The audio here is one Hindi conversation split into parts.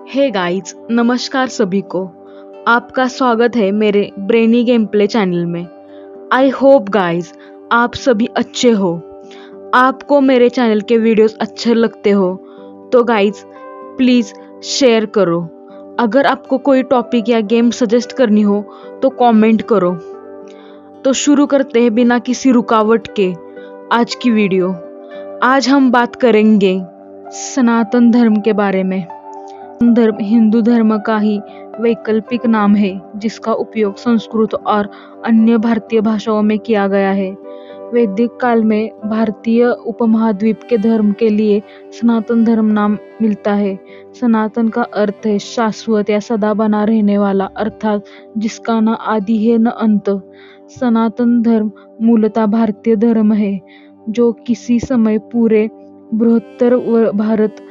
हे गाइस, नमस्कार सभी को। आपका स्वागत है मेरे ब्रेनी गेम प्ले चैनल में। आई होप गाइस आप सभी अच्छे हो। आपको मेरे चैनल के वीडियोस अच्छे लगते हो तो गाइस प्लीज़ शेयर करो। अगर आपको कोई टॉपिक या गेम सजेस्ट करनी हो तो कमेंट करो। तो शुरू करते हैं बिना किसी रुकावट के आज की वीडियो। आज हम बात करेंगे सनातन धर्म के बारे में। धर्म हिंदू धर्म का ही वैकल्पिक नाम है जिसका उपयोग संस्कृत और अन्य भारतीय भाषाओं में किया गया है। वैदिक काल में भारतीय उपमहाद्वीप के धर्म के लिए सनातन धर्म नाम मिलता है। सनातन का अर्थ है शाश्वत या सदा बना रहने वाला, अर्थात जिसका न आदि है न अंत। सनातन धर्म मूलतः भारतीय धर्म है जो किसी समय पूरे बृहत्तर भारत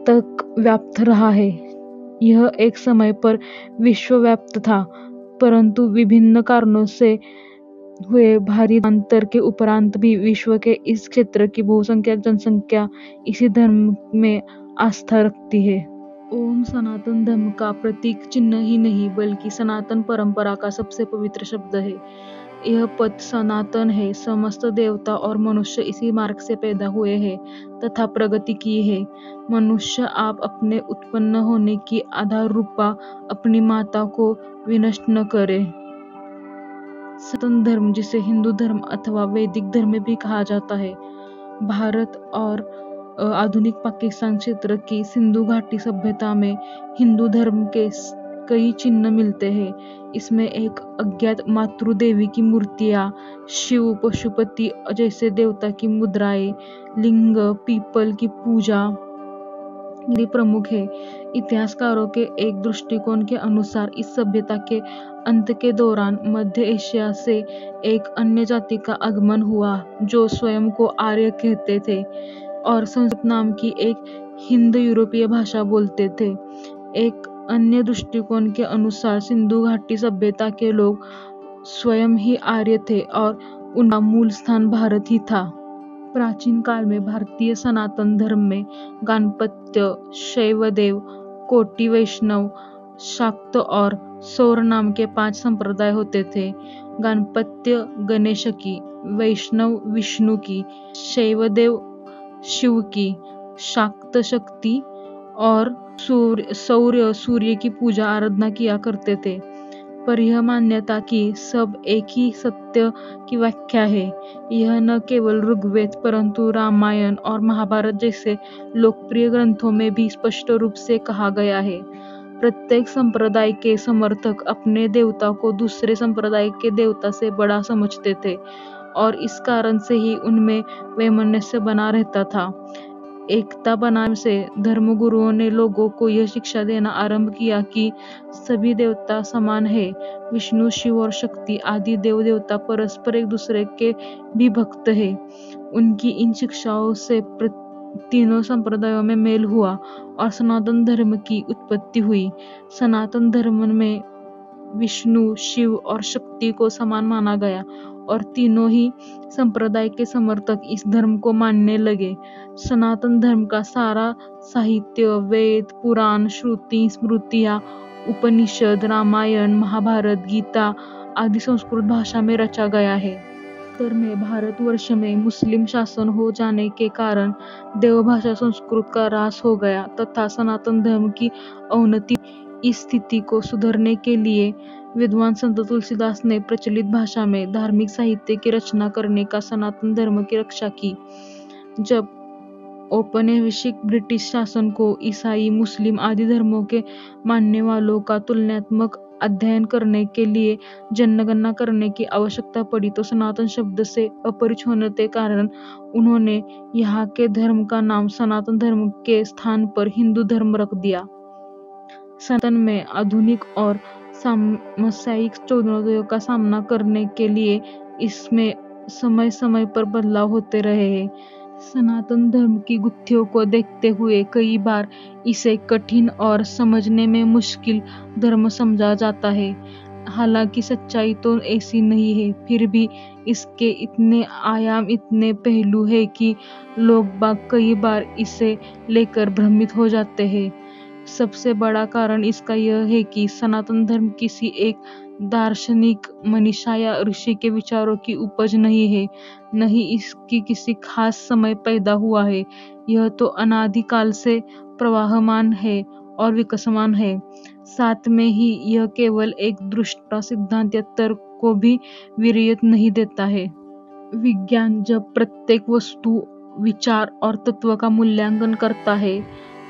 तक व्याप्त रहा है। यह एक समय पर विश्वव्याप्त था, परंतु विभिन्न कारणों से हुए भारी अंतर के उपरांत भी विश्व के इस क्षेत्र की बहुसंख्यक जनसंख्या इसी धर्म में आस्था रखती है। ओम सनातन धर्म का प्रतीक चिन्ह ही नहीं बल्कि सनातन परंपरा का सबसे पवित्र शब्द है। यह पद सनातन है। समस्त देवता और मनुष्य इसी मार्ग से पैदा हुए हैं तथा प्रगति की है। मनुष्य आप अपने उत्पन्न होने की आधार रूपा अपनी माता को विनष्ट न करे। सनातन धर्म, जिसे हिंदू धर्म अथवा वैदिक धर्म भी कहा जाता है, भारत और आधुनिक पाकिस्तान क्षेत्र की सिंधु घाटी सभ्यता में हिंदू धर्म के कई चिन्ह मिलते हैं। इसमें एक अज्ञात मातृदेवी की मूर्तियां, शिव, पशुपति जैसे देवता की मुद्राएं, लिंग, पीपल की पूजा भी प्रमुख है। इतिहासकारों के एक दृष्टिकोण के अनुसार इस सभ्यता के अंत के दौरान मध्य एशिया से एक अन्य जाति का आगमन हुआ जो स्वयं को आर्य कहते थे और संस्कृत नाम की एक हिंद यूरोपीय भाषा बोलते थे। एक अन्य दृष्टिकोण के अनुसार सिंधु घाटी सभ्यता के लोग स्वयं ही आर्य थे और उनका मूल स्थान भारत ही था। प्राचीन काल में भारतीय सनातन धर्म में गाणपत्य, शैवदेव, कोटि वैष्णव, शाक्त और सौर नाम के 5 संप्रदाय होते थे। गाणपत्य गणेश की, वैष्णव विष्णु की, शैवदेव शिव की, शाक्त शक्ति और सूर्य की पूजा आराधना किया करते थे। पर यह मान्यता कि सब एक ही सत्य की व्याख्या है, यह न केवल ऋग्वेद परंतु रामायण और महाभारत जैसे लोकप्रिय ग्रंथों में भी स्पष्ट रूप से कहा गया है। प्रत्येक संप्रदाय के समर्थक अपने देवता को दूसरे संप्रदाय के देवता से बड़ा समझते थे और इस कारण से ही उनमें वैमनस्य बना रहता था। एकता बनाने से धर्मगुरुओं ने लोगों को यह शिक्षा देना आरंभ किया कि सभी देवता समान है। विष्णु, शिव और शक्ति आदि देव देवता परस्पर एक दूसरे के भी भक्त है। उनकी इन शिक्षाओं से तीनों संप्रदायों में मेल हुआ और सनातन धर्म की उत्पत्ति हुई। सनातन धर्म में विष्णु, शिव और शक्ति को समान माना गया और तीनों ही संप्रदाय के समर्थक इस धर्म को मानने लगे। सनातन धर्म का सारा साहित्य वेद, पुराण, श्रुति, स्मृतियां, उपनिषद, रामायण, महाभारत, गीता आदि संस्कृत भाषा में रचा गया है। उत्तर में भारतवर्ष में मुस्लिम शासन हो जाने के कारण देवभाषा संस्कृत का ह्रास हो गया तथा सनातन धर्म की अवनति। इस स्थिति को सुधारने के लिए विद्वान संत तुलसीदास ने प्रचलित भाषा में धार्मिक साहित्य की रचना करने का सनातन धर्म की रक्षा की। जब औपनिवेशिक ब्रिटिश शासन को ईसाई, मुस्लिम आदि धर्मों के मानने वालों का तुलनात्मक अध्ययन करने के लिए जनगणना करने की आवश्यकता पड़ी तो सनातन शब्द से अपरिचित होने के कारण उन्होंने यहाँ के धर्म का नाम सनातन धर्म के स्थान पर हिंदू धर्म रख दिया। सनातन में आधुनिक और सामसायिक चुनौतियों का सामना करने के लिए इसमें समय समय पर बदलाव होते रहे हैं। सनातन धर्म की गुत्थियों को देखते हुए कई बार इसे कठिन और समझने में मुश्किल धर्म समझा जाता है। हालांकि सच्चाई तो ऐसी नहीं है, फिर भी इसके इतने आयाम, इतने पहलू है कि लोग बाग कई बार इसे लेकर भ्रमित हो जाते हैं। सबसे बड़ा कारण इसका यह है कि सनातन धर्म किसी एक दार्शनिक, मनीषा या ऋषि के विचारों की उपज नहीं है, न ही इसकी किसी खास समय पैदा हुआ है। यह तो अनादिकाल से प्रवाहमान है और विकसमान है। साथ में ही यह केवल एक दृष्टा सिद्धांत या तर्क को भी वीर्यता नहीं देता है। विज्ञान जब प्रत्येक वस्तु, विचार और तत्व का मूल्यांकन करता है,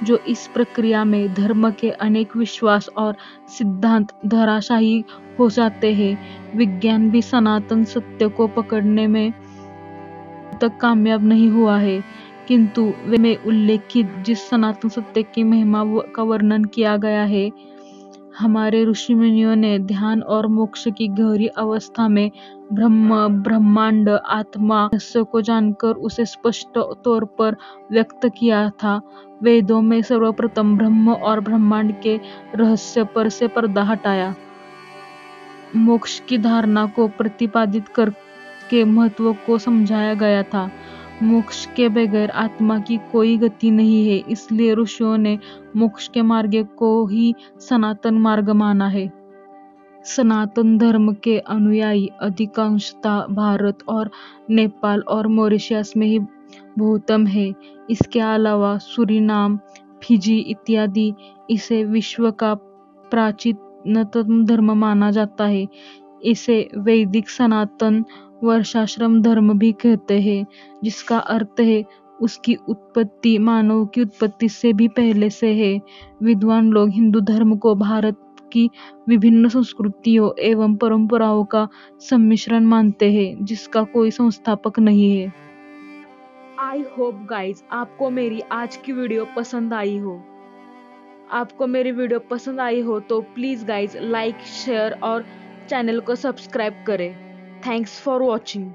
जो इस प्रक्रिया में धर्म के अनेक विश्वास और सिद्धांत धराशायी हो जाते हैं। विज्ञान भी सनातन सत्य को पकड़ने में तक कामयाब नहीं हुआ है, किंतु वे में उल्लेखित जिस सनातन सत्य की महिमा का वर्णन किया गया है, हमारे ऋषि मुनियों ने ध्यान और मोक्ष की गहरी अवस्था में ब्रह्म, ब्रह्मांड, आत्मा रहस्य को जानकर उसे स्पष्ट तौर पर व्यक्त किया था। वेदों में सर्वप्रथम ब्रह्म और ब्रह्मांड के रहस्य पर से पर्दा हटाया। मोक्ष की धारणा को प्रतिपादित करके महत्व को समझाया गया था। मोक्ष के बगैर आत्मा की कोई गति नहीं है, इसलिए ऋषियों ने मोक्ष के मार्ग को ही सनातन मार्ग माना है। सनातन धर्म के अनुयायी अधिकांशतः भारत और नेपाल और मॉरिशस में ही बहुतम है। इसके अलावा सूरीनाम, फिजी इत्यादि इसे विश्व का प्राचीनतम धर्म माना जाता है। इसे वैदिक सनातन वर्षाश्रम धर्म भी कहते हैं, जिसका अर्थ है उसकी उत्पत्ति मानव की उत्पत्ति से भी पहले से है। विद्वान लोग हिंदू धर्म को भारत की विभिन्न संस्कृतियों एवं परंपराओं का सम्मिश्रण मानते हैं, जिसका कोई संस्थापक नहीं है। आई होप गाइज आपको मेरी आज की वीडियो पसंद आई हो। आपको मेरी वीडियो पसंद आई हो तो प्लीज गाइज लाइक, शेयर और चैनल को सब्सक्राइब करें। Thanks for watching.